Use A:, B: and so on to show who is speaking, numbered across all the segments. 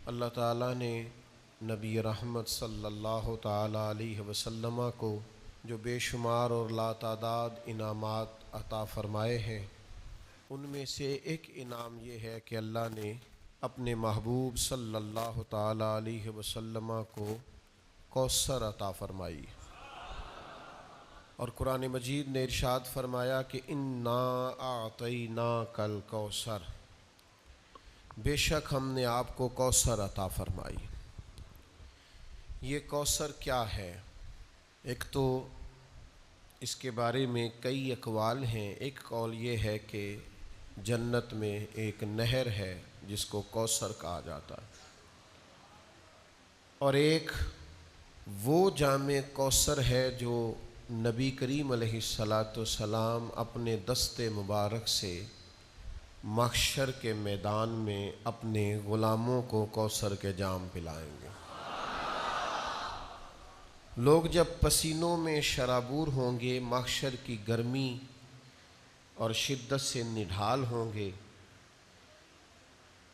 A: اللہ تعالیٰ نے نبی رحمت صلی اللہ تعالیٰ علیہ وسلم کو جو بے شمار اور لا تعداد انعامات عطا فرمائے ہیں، ان میں سے ایک انعام یہ ہے کہ اللہ نے اپنے محبوب صلی اللہ تعالیٰ علیہ وسلم کو کوثر عطا فرمائی، اور قرآن مجید نے ارشاد فرمایا کہ انا اعطیناک الکوثر، بے شک ہم نے آپ کو کوثر عطا فرمائی۔ یہ کوثر کیا ہے؟ ایک تو اس کے بارے میں کئی اقوال ہیں۔ ایک قول یہ ہے کہ جنت میں ایک نہر ہے جس کو کوثر کہا جاتا ہے، اور ایک وہ جام کوثر ہے جو نبی کریم علیہ السلام اپنے دست مبارک سے محشر کے میدان میں اپنے غلاموں کو کوثر کے جام پلائیں گے۔ لوگ جب پسینوں میں شرابور ہوں گے، محشر کی گرمی اور شدت سے نڈھال ہوں گے،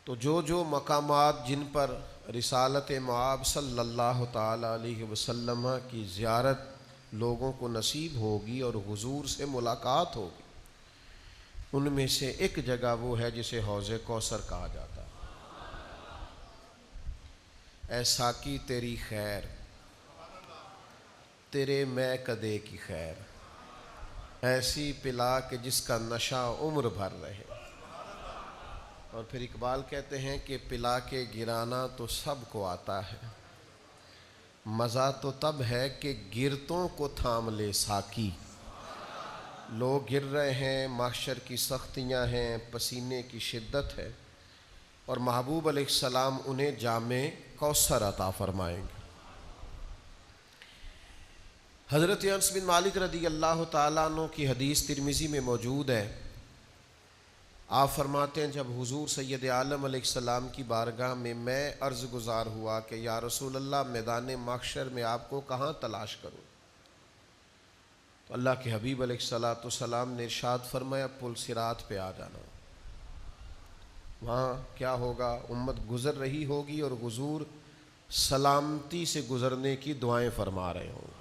A: تو جو مقامات جن پر رسالت مآب صلی اللہ تعالی علیہ وسلم کی زیارت لوگوں کو نصیب ہوگی اور حضور سے ملاقات ہوگی، ان میں سے ایک جگہ وہ ہے جسے حوض کوثر کہا جاتا ہے۔ اے ساقی تیری خیر، تیرے میں کدے کی خیر، ایسی پلا کہ جس کا نشہ عمر بھر رہے۔ اور پھر اقبال کہتے ہیں کہ پلا کے گرانا تو سب کو آتا ہے، مزہ تو تب ہے کہ گرتوں کو تھام لے ساقی۔ لوگ گر رہے ہیں، محشر کی سختیاں ہیں، پسینے کی شدت ہے، اور محبوب علیہ السلام انہیں جام کوثر عطا فرمائیں گے۔ حضرت انس بن مالک رضی اللہ تعالیٰ عنہ کی حدیث ترمذی میں موجود ہے۔ آپ فرماتے ہیں جب حضور سید عالم علیہ السلام کی بارگاہ میں عرض گزار ہوا کہ یا رسول اللہ، میدان محشر میں آپ کو کہاں تلاش کروں؟ تو اللہ کے حبیب علیہ السلام نے ارشاد فرمایا پل صراط پہ آ جانا۔ وہاں کیا ہوگا؟ امت گزر رہی ہوگی اور حضور سلامتی سے گزرنے کی دعائیں فرما رہے ہوں گے۔